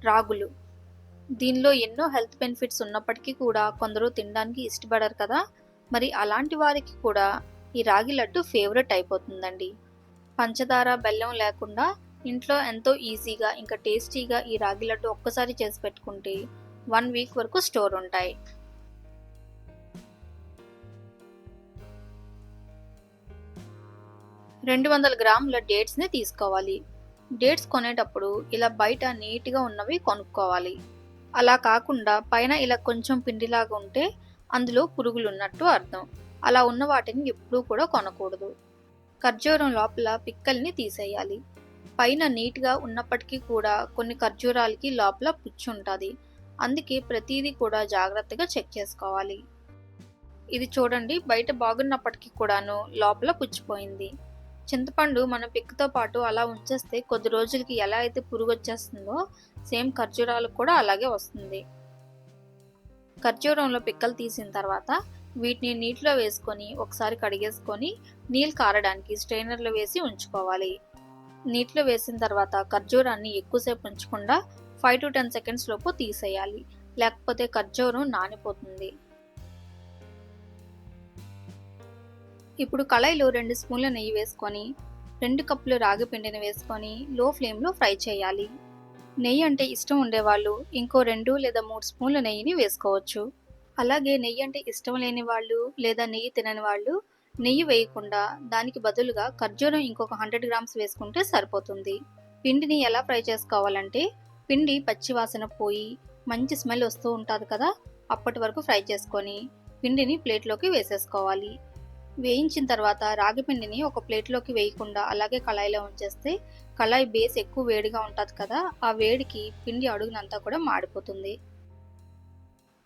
రాగులు. దీనిలో ఎన్నో హెల్త్ బెనిఫిట్స్ ఉన్నప్పటికీ కూడా కొందరు తినడానికి ఇష్టపడరు కదా! మరి అలాంటి వారికి కూడా ఈ రాగి లడ్డు ఫేవరెట్ అయిపోతుందండి. పంచదార, బెల్లం లేకుండా ఇంట్లో ఎంతో ఈజీగా ఇంకా టేస్టీగా ఈ రాగి లడ్డు ఒక్కసారి చేసి పెట్టుకుంటే 1 వీక్ వరకు స్టోర్ ఉంటాయి. 200 గ్రాముల డేట్స్‌ని తీసుకోవాలి. డేట్స్ కొనేటప్పుడు ఇలా బయట నీట్‌గా ఉన్నవి కొనుక్కోవాలి. అలా కాకుండా పైన ఇలా కొంచెం పిండిలాగా ఉంటే అందులో పురుగులున్నట్టు అర్థం. అలా ఉన్న వాటిని ఎప్పుడూ కూడా కొనకూడదు. ఖర్జూరం లోపల పిక్కల్ని తీసేయాలి. పైన నీట్‌గా ఉన్నప్పటికీ కూడా కొన్ని ఖర్జూరాలకి లోపల పుచ్చుంటది. అందుకే ప్రతీదీ కూడా జాగ్రత్తగా చెక్ చేసుకోవాలి. ఇది చూడండి, బయట బాగున్నప్పటికీ కూడాను లోపల పుచ్చిపోయింది. చింతపండు మనం పిక్కతో పాటు అలా ఉంచేస్తే కొద్ది రోజులకి ఎలా అయితే పురుగొచ్చేస్తుందో సేమ్ ఖర్జూరాలకు కూడా అలాగే వస్తుంది. ఖర్జూరంలో పిక్కలు తీసిన తర్వాత వీటిని నీటిలో వేసుకొని ఒకసారి కడిగేసుకొని నీళ్ళు కారడానికి స్ట్రైనర్లో వేసి ఉంచుకోవాలి. నీటిలో వేసిన తర్వాత ఖర్జూరాన్ని ఎక్కువసేపు ఉంచకుండా 5 to 10 సెకండ్స్ లోపు తీసేయాలి. లేకపోతే ఖర్జూరం నానిపోతుంది. ఇప్పుడు కళాయిలో 2 స్పూన్ల నెయ్యి వేసుకొని 2 కప్పులు రాగి పిండిని వేసుకొని లో ఫ్లేమ్లో ఫ్రై చేయాలి. నెయ్యి అంటే ఇష్టం ఉండేవాళ్ళు ఇంకో 2 లేదా 3 స్పూన్ల నెయ్యిని వేసుకోవచ్చు. అలాగే నెయ్యి అంటే ఇష్టం లేని వాళ్ళు లేదా నెయ్యి తినని వాళ్ళు నెయ్యి వేయకుండా దానికి బదులుగా ఖర్జూరం ఇంకొక 100 గ్రామ్స్ వేసుకుంటే సరిపోతుంది. పిండిని ఎలా ఫ్రై చేసుకోవాలంటే పిండి పచ్చి వాసన పోయి మంచి స్మెల్ వస్తూ ఉంటుంది కదా, అప్పటి వరకు ఫ్రై చేసుకొని పిండిని ప్లేట్లోకి వేసేసుకోవాలి. వేయించిన తర్వాత రాగి పిండిని ఒక ప్లేట్లోకి వేయకుండా అలాగే కళాయిలో ఉంచేస్తే కళాయి బేస్ ఎక్కువ వేడిగా ఉంటుంది కదా, ఆ వేడికి పిండి అడుగునంతా కూడా మాడిపోతుంది.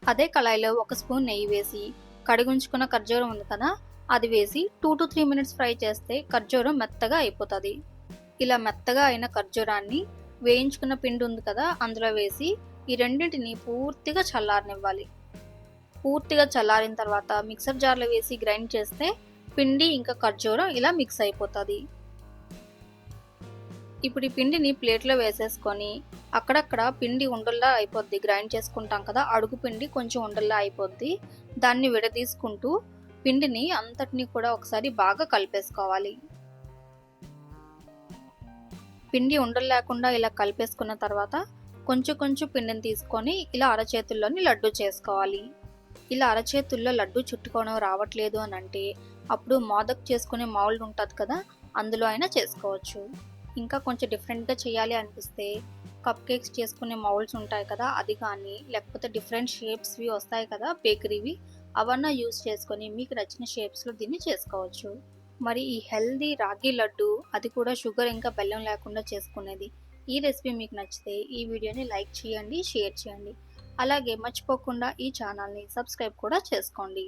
అదే కళాయిలో 1 స్పూన్ నెయ్యి వేసి కడిగుంచుకున్న ఖర్జూరం ఉంది కదా, అది వేసి 2 to 3 మినిట్స్ ఫ్రై చేస్తే ఖర్జూరం మెత్తగా అయిపోతుంది. ఇలా మెత్తగా అయిన ఖర్జూరాన్ని వేయించుకున్న పిండి ఉంది కదా అందులో వేసి ఈ రెండింటిని పూర్తిగా చల్లారనివ్వాలి. పూర్తిగా చల్లారిన తర్వాత మిక్సర్ జార్లో వేసి గ్రైండ్ చేస్తే పిండి ఇంకా ఖర్జూరం ఇలా మిక్స్ అయిపోతుంది. ఇప్పుడు ఈ పిండిని ప్లేట్లో వేసేసుకొని అక్కడక్కడ పిండి ఉండల్లా అయిపోద్ది. గ్రైండ్ చేసుకుంటాం కదా, అడుగు పిండి కొంచెం ఉండల్లా అయిపోద్ది. దాన్ని విడదీసుకుంటూ పిండిని అంతటినీ కూడా ఒకసారి బాగా కలిపేసుకోవాలి. పిండి ఉండలు లేకుండా ఇలా కలిపేసుకున్న తర్వాత కొంచెం కొంచెం పిండిని తీసుకొని ఇలా అరచేతుల్లోని లడ్డు చేసుకోవాలి. ఇలా అరచేతుల్లో లడ్డు చుట్టుకోవడం రావట్లేదు అని అంటే అప్పుడు మోదక్ చేసుకునే మౌల్డ్ ఉంటుంది కదా, అందులో అయినా చేసుకోవచ్చు. ఇంకా కొంచెం డిఫరెంట్గా చేయాలి అనిపిస్తే కప్ కేక్స్ చేసుకునే మౌల్డ్స్ ఉంటాయి కదా, అది కానీ లేకపోతే డిఫరెంట్ షేప్స్వి వస్తాయి కదా బేకరీవి, అవన్నా యూస్ చేసుకొని మీకు నచ్చిన షేప్స్లో దీన్ని చేసుకోవచ్చు. మరి ఈ హెల్దీ రాగి లడ్డు, అది కూడా షుగర్ ఇంకా బెల్లం లేకుండా చేసుకునేది, ఈ రెసిపీ మీకు నచ్చితే ఈ వీడియోని లైక్ చేయండి, షేర్ చేయండి. అలాగే మర్చిపోకుండా ఈ ఛానల్ని సబ్స్క్రైబ్ కూడా చేసుకోండి.